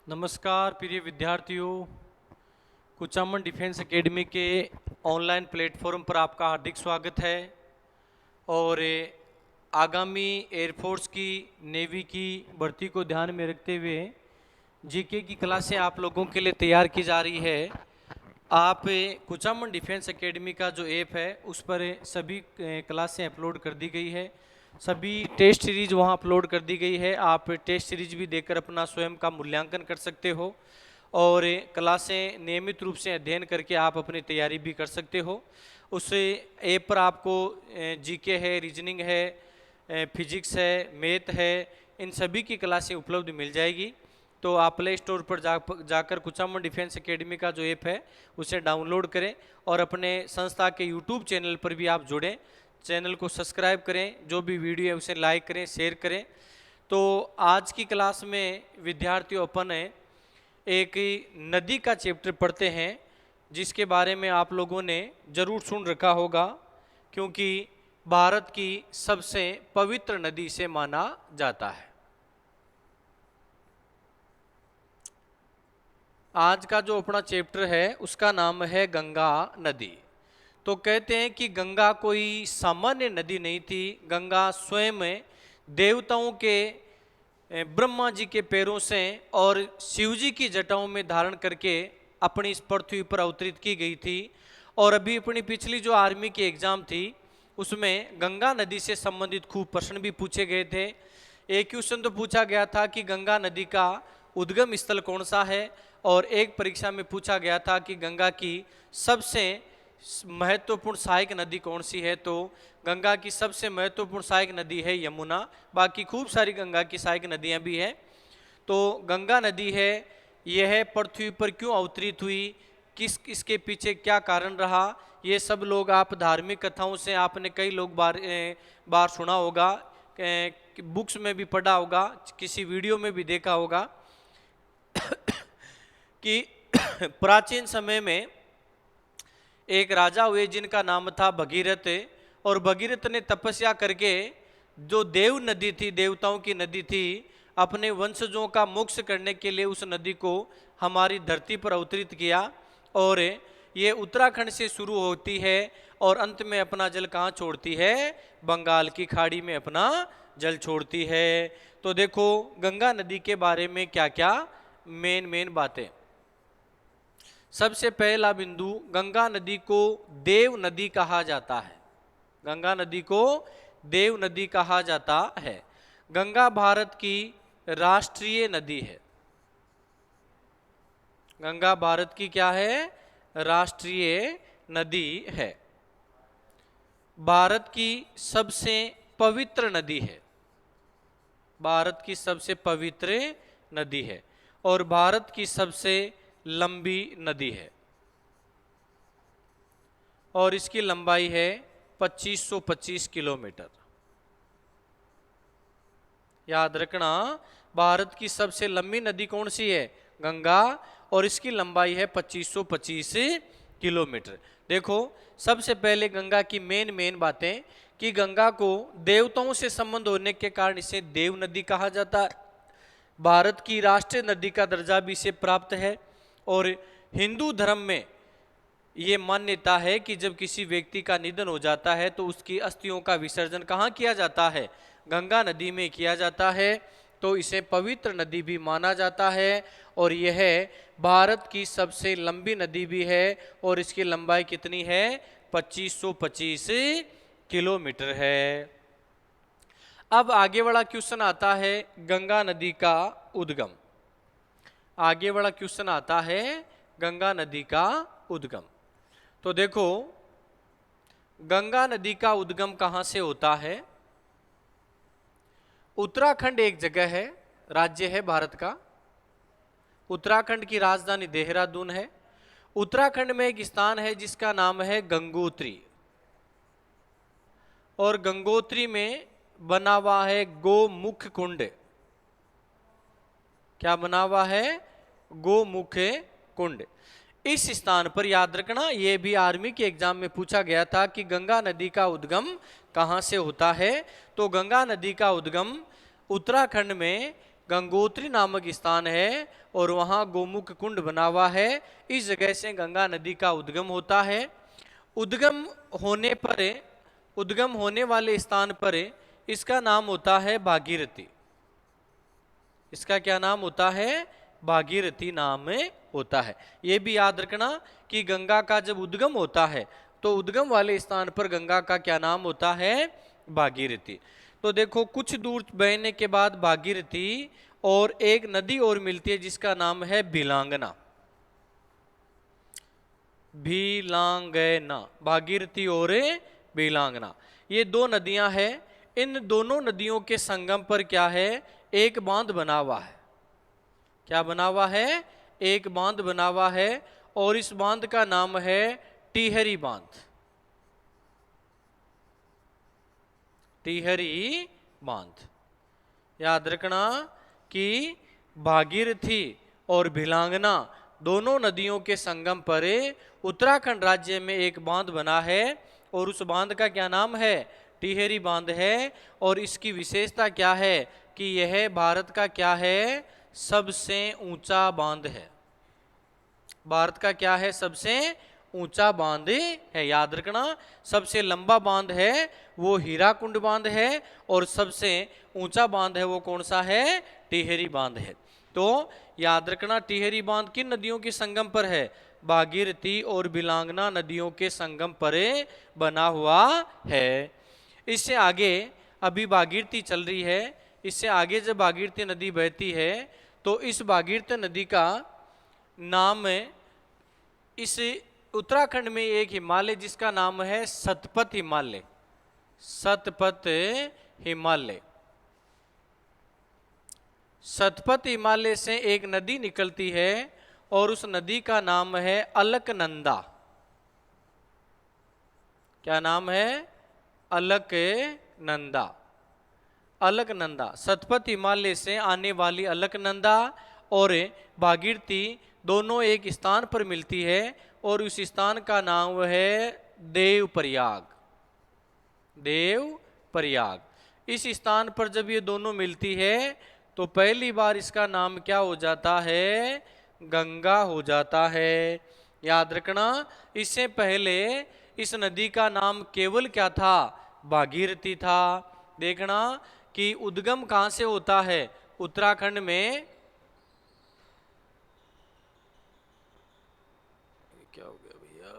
नमस्कार प्रिय विद्यार्थियों, कुचामन डिफेंस एकेडमी के ऑनलाइन प्लेटफॉर्म पर आपका हार्दिक स्वागत है। और आगामी एयरफोर्स की, नेवी की भर्ती को ध्यान में रखते हुए जीके की क्लासें आप लोगों के लिए तैयार की जा रही है। आप कुचामन डिफेंस एकेडमी का जो ऐप है उस पर सभी क्लासें अपलोड कर दी गई है, सभी टेस्ट सीरीज वहां अपलोड कर दी गई है। आप टेस्ट सीरीज भी देखकर अपना स्वयं का मूल्यांकन कर सकते हो और क्लासें नियमित रूप से अध्ययन करके आप अपनी तैयारी भी कर सकते हो। उस ऐप पर आपको जीके है, रीजनिंग है, फिजिक्स है, मैथ है, इन सभी की क्लासें उपलब्ध मिल जाएगी। तो आप प्ले स्टोर पर जाकर कुचामन डिफेंस एकेडमी का जो ऐप है उसे डाउनलोड करें और अपने संस्था के यूट्यूब चैनल पर भी आप जुड़ें। चैनल को सब्सक्राइब करें, जो भी वीडियो है उसे लाइक करें, शेयर करें। तो आज की क्लास में विद्यार्थियों अपन एक नदी का चैप्टर पढ़ते हैं जिसके बारे में आप लोगों ने जरूर सुन रखा होगा, क्योंकि भारत की सबसे पवित्र नदी से माना जाता है। आज का जो अपना चैप्टर है उसका नाम है गंगा नदी। तो कहते हैं कि गंगा कोई सामान्य नदी नहीं थी। गंगा स्वयं देवताओं के ब्रह्मा जी के पैरों से और शिव जी की जटाओं में धारण करके अपनी इस पृथ्वी पर अवतरित की गई थी। और अभी अपनी पिछली जो आर्मी की एग्जाम थी उसमें गंगा नदी से संबंधित खूब प्रश्न भी पूछे गए थे। एक क्वेश्चन तो पूछा गया था कि गंगा नदी का उद्गम स्थल कौन सा है, और एक परीक्षा में पूछा गया था कि गंगा की सबसे महत्वपूर्ण सहायक नदी कौन सी है। तो गंगा की सबसे महत्वपूर्ण सहायक नदी है यमुना। बाकी खूब सारी गंगा की सहायक नदियां भी हैं। तो गंगा नदी है, यह पृथ्वी पर क्यों अवतरित हुई, इसके पीछे क्या कारण रहा, ये सब लोग आप धार्मिक कथाओं से आपने कई लोग बार सुना होगा, बुक्स में भी पढ़ा होगा, किसी वीडियो में भी देखा होगा कि प्राचीन समय में एक राजा हुए जिनका नाम था भगीरथ। और भगीरथ ने तपस्या करके जो देव नदी थी, देवताओं की नदी थी, अपने वंशजों का मोक्ष करने के लिए उस नदी को हमारी धरती पर अवतरित किया। और ये उत्तराखंड से शुरू होती है और अंत में अपना जल कहाँ छोड़ती है, बंगाल की खाड़ी में अपना जल छोड़ती है। तो देखो गंगा नदी के बारे में क्या क्या मेन बातें। सबसे पहला बिंदु, गंगा नदी को देव नदी कहा जाता है। गंगा नदी को देव नदी कहा जाता है। गंगा भारत की राष्ट्रीय नदी है। गंगा भारत की क्या है, राष्ट्रीय नदी है। भारत की सबसे पवित्र नदी है। भारत की सबसे पवित्र नदी है और भारत की सबसे लंबी नदी है और इसकी लंबाई है 2525 किलोमीटर। याद रखना, भारत की सबसे लंबी नदी कौन सी है, गंगा, और इसकी लंबाई है 2525 किलोमीटर। देखो सबसे पहले गंगा की मेन बातें कि गंगा को देवताओं से संबंध होने के कारण इसे देव नदी कहा जाता है। भारत की राष्ट्रीय नदी का दर्जा भी इसे प्राप्त है। और हिंदू धर्म में ये मान्यता है कि जब किसी व्यक्ति का निधन हो जाता है तो उसकी अस्थियों का विसर्जन कहाँ किया जाता है, गंगा नदी में किया जाता है। तो इसे पवित्र नदी भी माना जाता है और यह भारत की सबसे लंबी नदी भी है और इसकी लंबाई कितनी है, 2525 किलोमीटर है। अब आगे वाला क्वेश्चन आता है गंगा नदी का उद्गम। आगे वाला क्वेश्चन आता है गंगा नदी का उद्गम। तो देखो गंगा नदी का उद्गम कहां से होता है। उत्तराखंड एक जगह है, राज्य है भारत का। उत्तराखंड की राजधानी देहरादून है। उत्तराखंड में एक स्थान है जिसका नाम है गंगोत्री, और गंगोत्री में बना हुआ है गोमुख कुंड। क्या बना हुआ है, गोमुख कुंड। इस स्थान पर याद रखना, यह भी आर्मी के एग्जाम में पूछा गया था कि गंगा नदी का उद्गम कहां से होता है। तो गंगा नदी का उद्गम उत्तराखंड में गंगोत्री नामक स्थान है और वहाँ गोमुख कुंड बना हुआ है। इस जगह से गंगा नदी का उद्गम होता है। उद्गम होने वाले स्थान पर इसका नाम होता है भागीरथी। इसका क्या नाम होता है? भागीरथी नाम होता है। ये भी याद रखना कि गंगा का जब उद्गम होता है तो उद्गम वाले स्थान पर गंगा का क्या नाम होता है? भागीरथी। तो देखो कुछ दूर बहने के बाद भागीरथी और एक नदी और मिलती है जिसका नाम है भिलांगना। भिलांगना, भागीरथी और भिलांगना, ये दो नदियां हैं। इन दोनों नदियों के संगम पर क्या है? एक बांध बना हुआ है। क्या बना हुआ है? एक बांध बना हुआ है और इस बांध का नाम है टिहरी बांध। टिहरी बांध। याद रखना कि भागीरथी और भिलांगना दोनों नदियों के संगम पर उत्तराखंड राज्य में एक बांध बना है और उस बांध का क्या नाम है? टिहरी बांध है। और इसकी विशेषता क्या है कि यह भारत का क्या है? सबसे ऊंचा बांध है। भारत का क्या है? सबसे ऊंचा बांध है। याद रखना सबसे लंबा बांध है वो हीराकुंड बांध है और सबसे ऊंचा बांध है वो कौन सा है? टिहरी बांध है। तो याद रखना टिहरी बांध किन नदियों के संगम पर है? भागीरथी और भिलांगना नदियों के संगम पर बना हुआ है। इससे आगे अभी भागीरथी चल रही है। इससे आगे जब भागीरथी नदी बहती है तो इस भागीरथी नदी का नाम इस उत्तराखंड में एक हिमालय जिसका नाम है सतपथ हिमालय। सतपथ हिमालय। सतपथ हिमालय से एक नदी निकलती है और उस नदी का नाम है अलकनंदा। क्या नाम है? अलकनंदा। अलकनंदा, सतपथ हिमालय से आने वाली अलकनंदा और भागीरथी दोनों एक स्थान पर मिलती है और उस स्थान का नाम है देवप्रयाग। देवप्रयाग। इस स्थान पर जब ये दोनों मिलती है तो पहली बार इसका नाम क्या हो जाता है? गंगा हो जाता है। याद रखना इससे पहले इस नदी का नाम केवल क्या था? भागीरथी था। देखना कि उद्गम कहां से होता है? उत्तराखंड में। क्या हो गया भैया?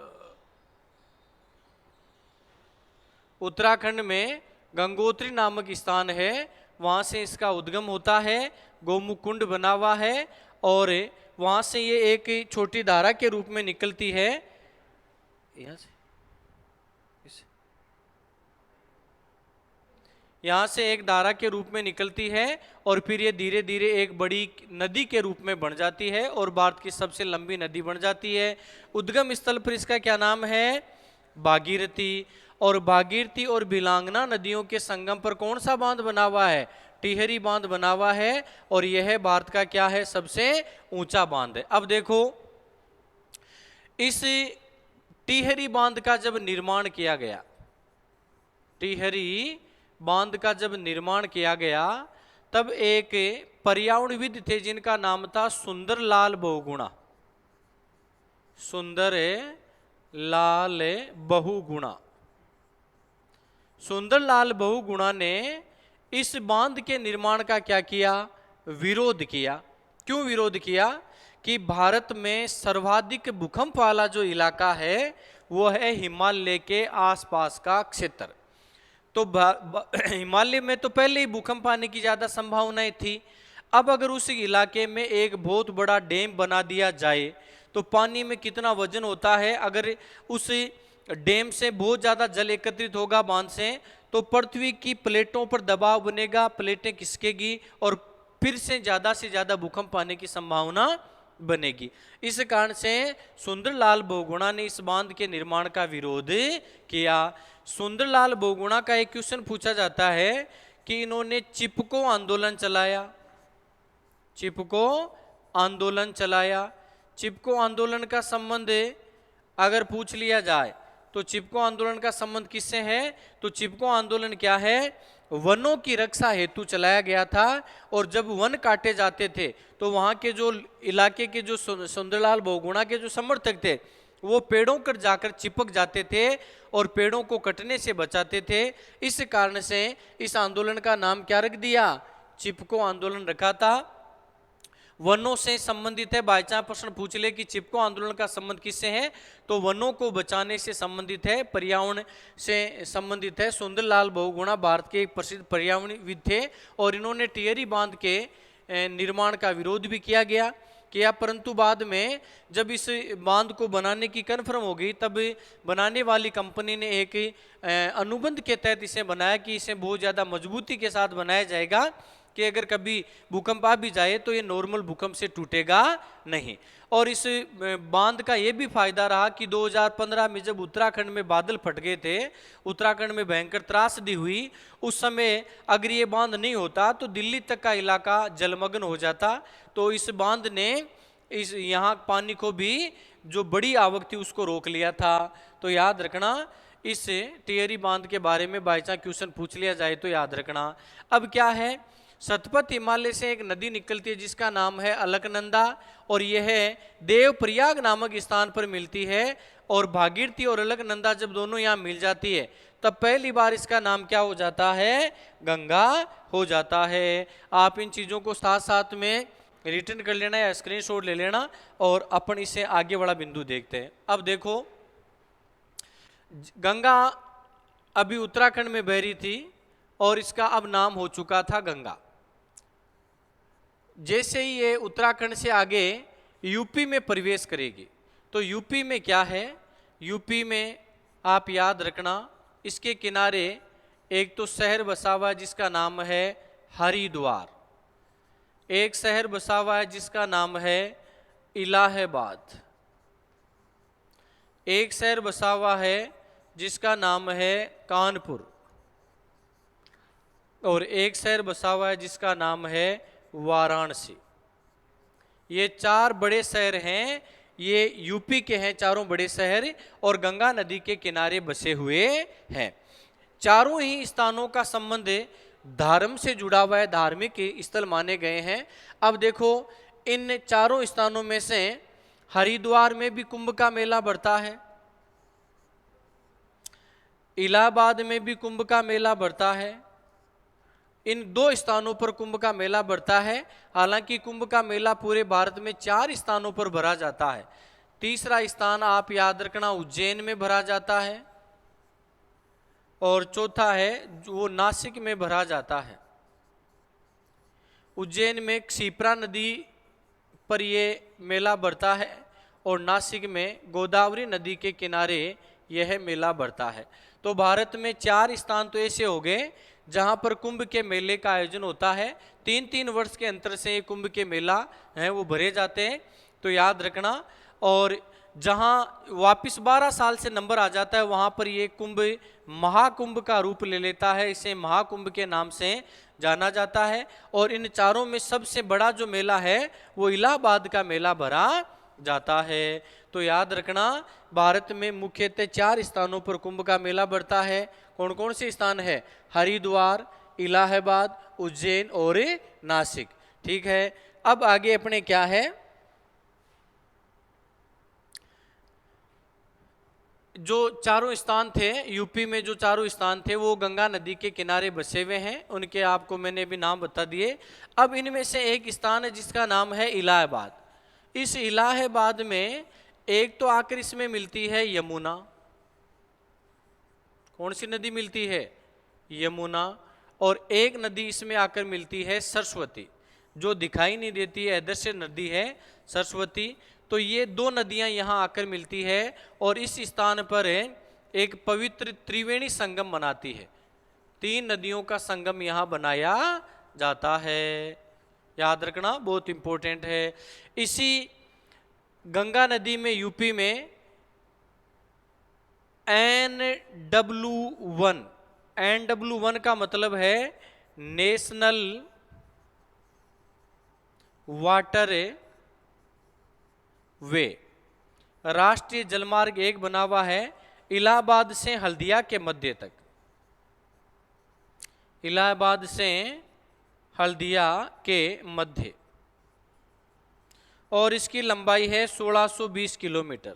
उत्तराखंड में गंगोत्री नामक स्थान है, वहां से इसका उद्गम होता है। गोमुख कुंड बना हुआ है और वहां से ये एक छोटी धारा के रूप में निकलती है। यहाँ से एक धारा के रूप में निकलती है और फिर ये धीरे धीरे एक बड़ी नदी के रूप में बन जाती है और भारत की सबसे लंबी नदी बन जाती है। उद्गम स्थल पर इसका क्या नाम है? भागीरथी। और भागीरथी और भिलांगना नदियों के संगम पर कौन सा बांध बना हुआ है? टिहरी बांध बना हुआ है और यह भारत का क्या है? सबसे ऊंचा बांध है। अब देखो इस टिहरी बांध का जब निर्माण किया गया, टिहरी बांध का जब निर्माण किया गया तब एक पर्यावरणविद थे जिनका नाम था सुंदरलाल बहुगुणा। सुंदरलाल बहुगुणा। सुंदरलाल बहुगुणा ने इस बांध के निर्माण का क्या किया? विरोध किया। क्यों विरोध किया? कि भारत में सर्वाधिक भूकंप वाला जो इलाका है वो है हिमालय के आसपास का क्षेत्र। तो हिमालय में तो पहले ही भूकंप आने की ज्यादा संभावनाएं थी। अब अगर उस इलाके में एक बहुत बड़ा डैम बना दिया जाए तो पानी में कितना वजन होता है? अगर उस डैम से बहुत ज्यादा जल एकत्रित होगा बांध से तो पृथ्वी की प्लेटों पर दबाव बनेगा, प्लेटें खिसकेगी और फिर से ज्यादा भूकंप आने की संभावना बनेगी। इस कारण से सुंदरलाल बहुगुणा ने इस बांध के निर्माण का विरोध किया। सुंदरलाल बहुगुणा का एक क्वेश्चन पूछा जाता है कि इन्होंने चिपको आंदोलन चलाया। चिपको आंदोलन चलाया। चिपको आंदोलन का संबंध अगर पूछ लिया जाए तो चिपको आंदोलन का संबंध किससे है? तो चिपको आंदोलन क्या है? वनों की रक्षा हेतु चलाया गया था। और जब वन काटे जाते थे तो वहां के जो इलाके के जो सुंदरलाल बहुगुणा के जो समर्थक थे वो पेड़ों पर जाकर चिपक जाते थे और पेड़ों को कटने से बचाते थे। इस कारण से इस आंदोलन का नाम क्या रख दिया? चिपको आंदोलन रखा था। वनों से संबंधित है। बाई चांस प्रश्न पूछ ले कि चिपको आंदोलन का संबंध किससे है, तो वनों को बचाने से संबंधित है, पर्यावरण से संबंधित है। सुंदरलाल बहुगुणा भारत के एक प्रसिद्ध पर्यावरणविद थे और इन्होंने टिहरी बांध के निर्माण का विरोध भी किया, परंतु बाद में जब इस बांध को बनाने की कन्फर्म हो गई तब बनाने वाली कंपनी ने एक अनुबंध के तहत इसे बनाया कि इसे बहुत ज़्यादा मजबूती के साथ बनाया जाएगा कि अगर कभी भूकंप आ भी जाए तो ये नॉर्मल भूकंप से टूटेगा नहीं। और इस बांध का ये भी फायदा रहा कि 2015 में जब उत्तराखंड में बादल फट गए थे, उत्तराखंड में भयंकर त्रासदी हुई, उस समय अगर ये बांध नहीं होता तो दिल्ली तक का इलाका जलमग्न हो जाता। तो इस बांध ने इस यहाँ पानी को भी जो बड़ी आवक थी उसको रोक लिया था। तो याद रखना, इस टिहरी बांध के बारे में बाई चांस क्वेश्चन पूछ लिया जाए तो याद रखना। अब क्या है, सतपथ हिमालय से एक नदी निकलती है जिसका नाम है अलकनंदा और यह देवप्रयाग नामक स्थान पर मिलती है। और भागीरथी और अलकनंदा जब दोनों यहाँ मिल जाती है तब पहली बार इसका नाम क्या हो जाता है? गंगा हो जाता है। आप इन चीज़ों को साथ साथ में रिटर्न कर लेना या स्क्रीनशॉट ले लेना और अपन इसे आगे वाला बिंदु देखते हैं। अब देखो, गंगा अभी उत्तराखंड में बह रही थी और इसका अब नाम हो चुका था गंगा। जैसे ही ये उत्तराखंड से आगे यूपी में प्रवेश करेगी तो यूपी में क्या है? यूपी में आप याद रखना, इसके किनारे एक तो शहर बसा हुआ है जिसका नाम है हरिद्वार, एक शहर बसा हुआ है जिसका नाम है इलाहाबाद, एक शहर बसा हुआ है जिसका नाम है कानपुर और एक शहर बसा हुआ है जिसका नाम है वाराणसी। ये चार बड़े शहर हैं, ये यूपी के हैं चारों बड़े शहर और गंगा नदी के किनारे बसे हुए हैं। चारों ही स्थानों का संबंध धर्म से जुड़ा हुआ है, धार्मिक स्थल माने गए हैं। अब देखो, इन चारों स्थानों में से हरिद्वार में भी कुंभ का मेला बढ़ता है, इलाहाबाद में भी कुंभ का मेला बढ़ता है। इन दो स्थानों पर कुंभ का मेला बढ़ता है। हालांकि कुंभ का मेला पूरे भारत में 4 स्थानों पर भरा जाता है। तीसरा स्थान आप याद रखना उज्जैन में भरा जाता है और चौथा है वो नासिक में भरा जाता है। उज्जैन में क्षिप्रा नदी पर ये मेला बढ़ता है और नासिक में गोदावरी नदी के किनारे यह मेला बढ़ता है। तो भारत में 4 स्थान तो ऐसे हो गए जहां पर कुंभ के मेले का आयोजन होता है। 3-3 वर्ष के अंतर से ये कुंभ के मेला हैं वो भरे जाते हैं, तो याद रखना। और जहां वापस 12 साल से नंबर आ जाता है वहां पर ये कुंभ महाकुंभ का रूप ले लेता है, इसे महाकुंभ के नाम से जाना जाता है। और इन चारों में सबसे बड़ा जो मेला है वो इलाहाबाद का मेला भरा जाता है। तो याद रखना, भारत में मुख्यतः 4 स्थानों पर कुंभ का मेला बढ़ता है। कौन कौन से स्थान है? हरिद्वार, इलाहाबाद, उज्जैन और नासिक। ठीक है, अब आगे अपने क्या है, जो चारों स्थान थे यूपी में, जो चारों स्थान थे वो गंगा नदी के किनारे बसे हुए हैं। उनके आपको मैंने भी नाम बता दिए। अब इनमें से एक स्थान है जिसका नाम है इलाहाबाद। इस इलाहाबाद में एक तो आकर इसमें मिलती है यमुना। कौन सी नदी मिलती है? यमुना। और एक नदी इसमें आकर मिलती है सरस्वती, जो दिखाई नहीं देती है, अदृश्य नदी है सरस्वती। तो ये 2 नदियां यहाँ आकर मिलती है और इस स्थान पर एक पवित्र त्रिवेणी संगम बनाती है। 3 नदियों का संगम यहाँ बनाया जाता है। याद रखना, बहुत इंपॉर्टेंट है। इसी गंगा नदी में यूपी में NW1 का मतलब है नेशनल वाटर वे, राष्ट्रीय जलमार्ग 1 बना हुआ है इलाहाबाद से हल्दिया के मध्य तक, इलाहाबाद से हल्दिया के मध्य, और इसकी लंबाई है 1620 किलोमीटर,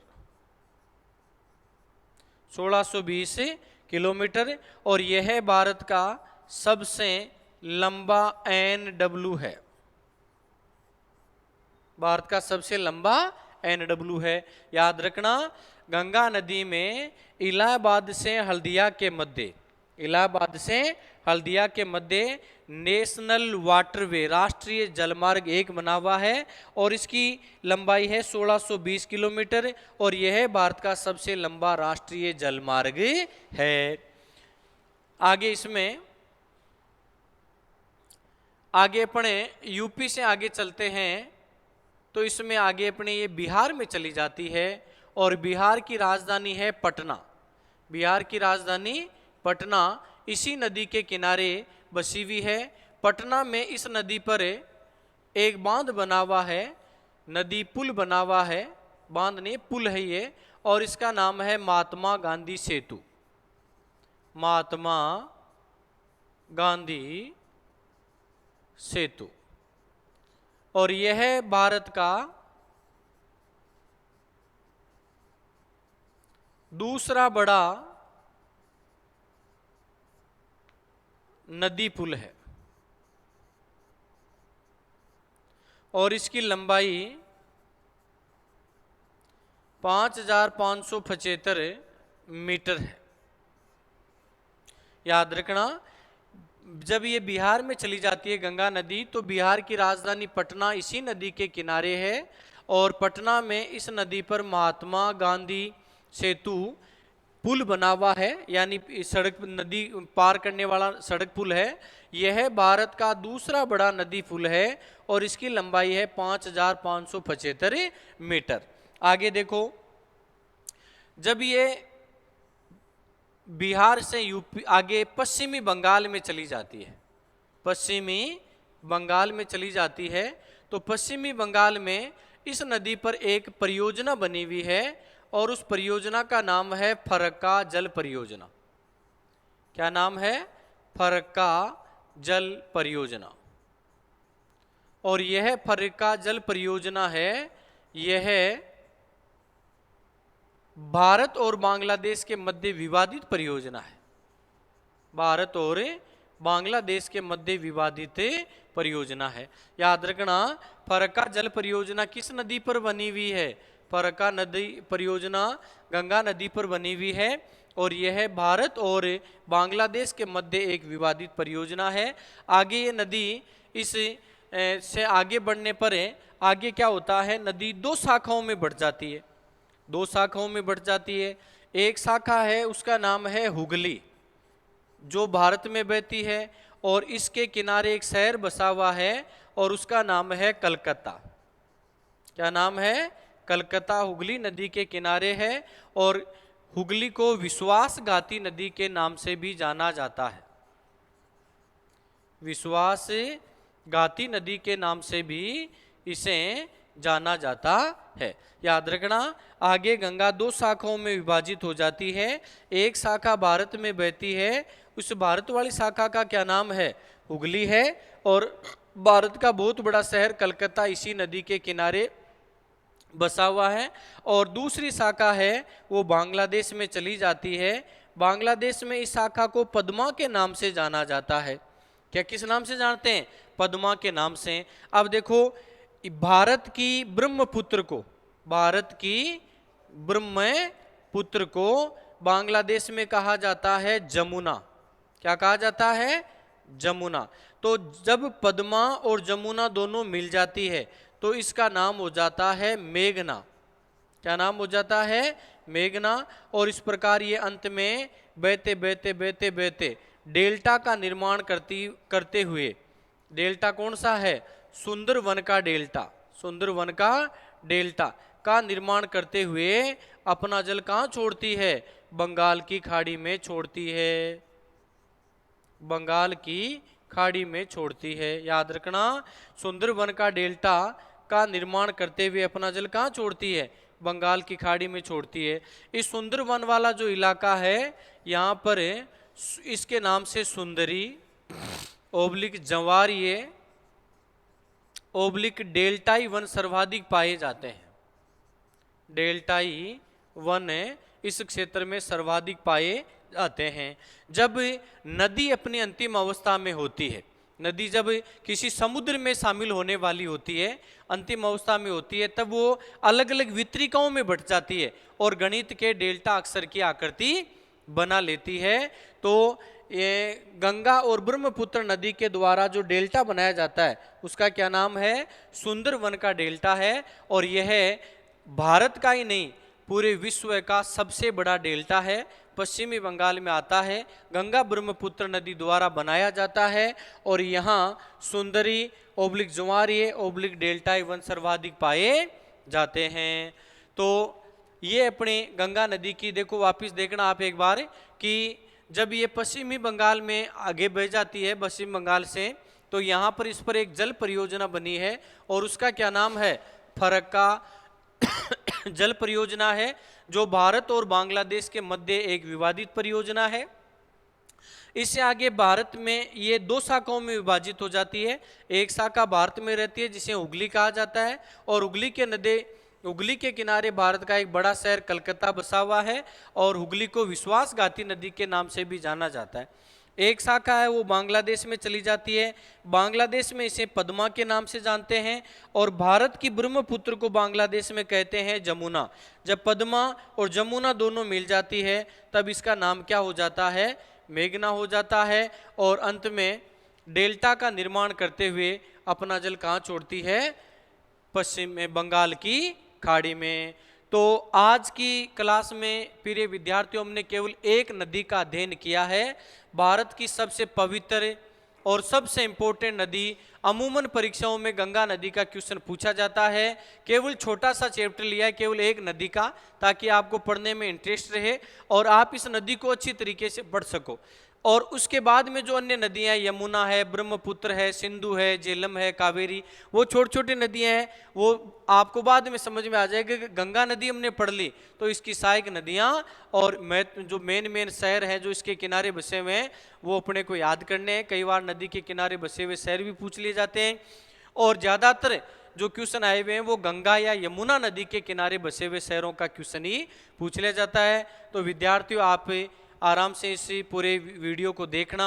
1620 किलोमीटर। और यह भारत का सबसे लंबा NW है, भारत का सबसे लंबा NW है। याद रखना, गंगा नदी में इलाहाबाद से हल्दिया के मध्य, इलाहाबाद से हल्दिया के मध्य नेशनल वाटरवे, राष्ट्रीय जलमार्ग एक बना हुआ है और इसकी लंबाई है 1620 किलोमीटर और यह भारत का सबसे लंबा राष्ट्रीय जलमार्ग है। आगे इसमें आगे अपने यूपी से आगे चलते हैं तो इसमें आगे अपने ये बिहार में चली जाती है और बिहार की राजधानी है पटना। बिहार की राजधानी पटना इसी नदी के किनारे बसी हुई है। पटना में इस नदी पर एक बांध बना हुआ है, नदी पुल बना हुआ है, बांध नहीं पुल है ये, और इसका नाम है महात्मा गांधी सेतु, महात्मा गांधी सेतु। और यह भारत का दूसरा बड़ा नदी पुल है और इसकी लंबाई 5575 मीटर है। याद रखना, जब ये बिहार में चली जाती है गंगा नदी तो बिहार की राजधानी पटना इसी नदी के किनारे है और पटना में इस नदी पर महात्मा गांधी सेतु पुल बना हुआ है, यानी सड़क नदी पार करने वाला सड़क पुल है। यह भारत का दूसरा बड़ा नदी पुल है और इसकी लंबाई है 5575 मीटर। आगे देखो, जब ये बिहार से यूपी आगे पश्चिमी बंगाल में चली जाती है, पश्चिमी बंगाल में चली जाती है तो पश्चिमी बंगाल में इस नदी पर एक परियोजना बनी हुई है और उस परियोजना का नाम है फरक्का जल परियोजना। क्या नाम है? फरक्का जल परियोजना। और यह फरक्का जल परियोजना है, यह भारत और बांग्लादेश के मध्य विवादित परियोजना है, भारत और बांग्लादेश के मध्य विवादित परियोजना है। याद रखना, फरक्का जल परियोजना किस नदी पर बनी हुई है? फरक्का नदी परियोजना गंगा नदी पर बनी हुई है और यह भारत और बांग्लादेश के मध्य एक विवादित परियोजना है। आगे ये नदी इस से आगे बढ़ने पर आगे क्या होता है, नदी दो शाखाओं में बढ़ जाती है, दो शाखाओं में बढ़ जाती है। एक शाखा है उसका नाम है हुगली, जो भारत में बहती है और इसके किनारे एक शहर बसा हुआ है और उसका नाम है कलकत्ता। क्या नाम है? कलकत्ता हुगली नदी के किनारे है और हुगली को विश्वासघाती नदी के नाम से भी जाना जाता है, विश्वासघाती नदी के नाम से भी इसे जाना जाता है। याद रखना, आगे गंगा दो शाखाओं में विभाजित हो जाती है। एक शाखा भारत में बहती है, उस भारत वाली शाखा का क्या नाम है? हुगली है और भारत का बहुत बड़ा शहर कलकत्ता इसी नदी के किनारे बसा हुआ है। और दूसरी शाखा है वो बांग्लादेश में चली जाती है। बांग्लादेश में इस शाखा को पद्मा के नाम से जाना जाता है। क्या किस नाम से जानते हैं? पद्मा के नाम से। अब देखो, भारत की ब्रह्मपुत्र को, भारत की ब्रह्मपुत्र को बांग्लादेश में कहा जाता है जमुना। क्या कहा जाता है? जमुना। तो जब पद्मा और जमुना दोनों मिल जाती है तो इसका नाम हो जाता है मेघना। क्या नाम हो जाता है? मेघना। और इस प्रकार ये अंत में बहते बहते बहते बहते डेल्टा का निर्माण करते हुए, डेल्टा कौन सा है? सुंदरवन का डेल्टा, सुंदरवन का डेल्टा का निर्माण करते हुए अपना जल कहाँ छोड़ती है? बंगाल की खाड़ी में छोड़ती है, बंगाल की खाड़ी में छोड़ती है। याद रखना, सुंदरवन का डेल्टा का निर्माण करते हुए अपना जल कहाँ छोड़ती है? बंगाल की खाड़ी में छोड़ती है। इस सुंदरवन वाला जो इलाका है यहाँ पर इसके नाम से सुंदरी ओब्लिक जवारिये ओब्लिक डेल्टाई वन सर्वाधिक पाए जाते हैं। डेल्टाई वन इस क्षेत्र में सर्वाधिक पाए जाते हैं। जब नदी अपनी अंतिम अवस्था में होती है, नदी जब किसी समुद्र में शामिल होने वाली होती है, अंतिम अवस्था में होती है, तब वो अलग अलग वितरिकाओं में बट जाती है और गणित के डेल्टा अक्षर की आकृति बना लेती है। तो ये गंगा और ब्रह्मपुत्र नदी के द्वारा जो डेल्टा बनाया जाता है उसका क्या नाम है? सुंदरवन का डेल्टा है। और यह भारत का ही नहीं पूरे विश्व का सबसे बड़ा डेल्टा है, पश्चिमी बंगाल में आता है, गंगा ब्रह्मपुत्र नदी द्वारा बनाया जाता है और यहाँ सुंदरी ओब्लिक जुआरिये ओब्लिक डेल्टाई वन सर्वाधिक पाए जाते हैं। तो ये अपने गंगा नदी की देखो, वापस देखना आप एक बार कि जब ये पश्चिमी बंगाल में आगे बह जाती है पश्चिम बंगाल से, तो यहाँ पर इस पर एक जल परियोजना बनी है और उसका क्या नाम है? फरक्का जल परियोजना है, जो भारत और बांग्लादेश के मध्य एक विवादित परियोजना है। इससे आगे भारत में ये दो शाखाओं में विभाजित हो जाती है। एक शाखा भारत में रहती है जिसे हुगली कहा जाता है और हुगली के किनारे भारत का एक बड़ा शहर कलकत्ता बसा हुआ है और हुगली को विश्वासघाती नदी के नाम से भी जाना जाता है। एक शाखा है वो बांग्लादेश में चली जाती है, बांग्लादेश में इसे पद्मा के नाम से जानते हैं और भारत की ब्रह्मपुत्र को बांग्लादेश में कहते हैं जमुना। जब पद्मा और जमुना दोनों मिल जाती है तब इसका नाम क्या हो जाता है? मेघना हो जाता है और अंत में डेल्टा का निर्माण करते हुए अपना जल कहाँ छोड़ती है? पश्चिम में बंगाल की खाड़ी में। तो आज की क्लास में प्रिय विद्यार्थियों हमने केवल एक नदी का अध्ययन किया है, भारत की सबसे पवित्र और सबसे इम्पोर्टेंट नदी। अमूमन परीक्षाओं में गंगा नदी का क्वेश्चन पूछा जाता है। केवल छोटा सा चैप्टर लिया है केवल एक नदी का, ताकि आपको पढ़ने में इंटरेस्ट रहे और आप इस नदी को अच्छी तरीके से पढ़ सको। और उसके बाद में जो अन्य नदियां, यमुना है, ब्रह्मपुत्र है, सिंधु है, झेलम है, कावेरी, वो छोटी छोटी नदियां हैं, वो आपको बाद में समझ में आ जाएगा कि गंगा नदी हमने पढ़ ली तो इसकी सहायक नदियां और जो मेन शहर हैं जो इसके किनारे बसे हुए हैं वो अपने को याद करने हैं। कई बार नदी के किनारे बसे हुए शहर भी पूछ लिए जाते हैं और ज़्यादातर जो क्वेश्चन आए हुए हैं वो गंगा या यमुना नदी के किनारे बसे हुए शहरों का क्वेश्चन ही पूछ लिया जाता है। तो विद्यार्थियों, आप आराम से इस पूरे वीडियो को देखना,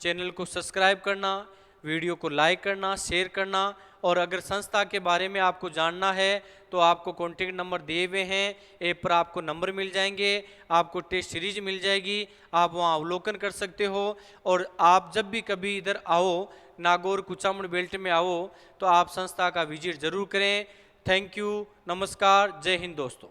चैनल को सब्सक्राइब करना, वीडियो को लाइक करना, शेयर करना और अगर संस्था के बारे में आपको जानना है तो आपको कॉन्टेक्ट नंबर दिए हुए हैं, ऐप पर आपको नंबर मिल जाएंगे, आपको टेस्ट सीरीज मिल जाएगी, आप वहां अवलोकन कर सकते हो। और आप जब भी कभी इधर आओ, नागौर कुचामन बेल्ट में आओ, तो आप संस्था का विजिट जरूर करें। थैंक यू, नमस्कार, जय हिंद दोस्तों।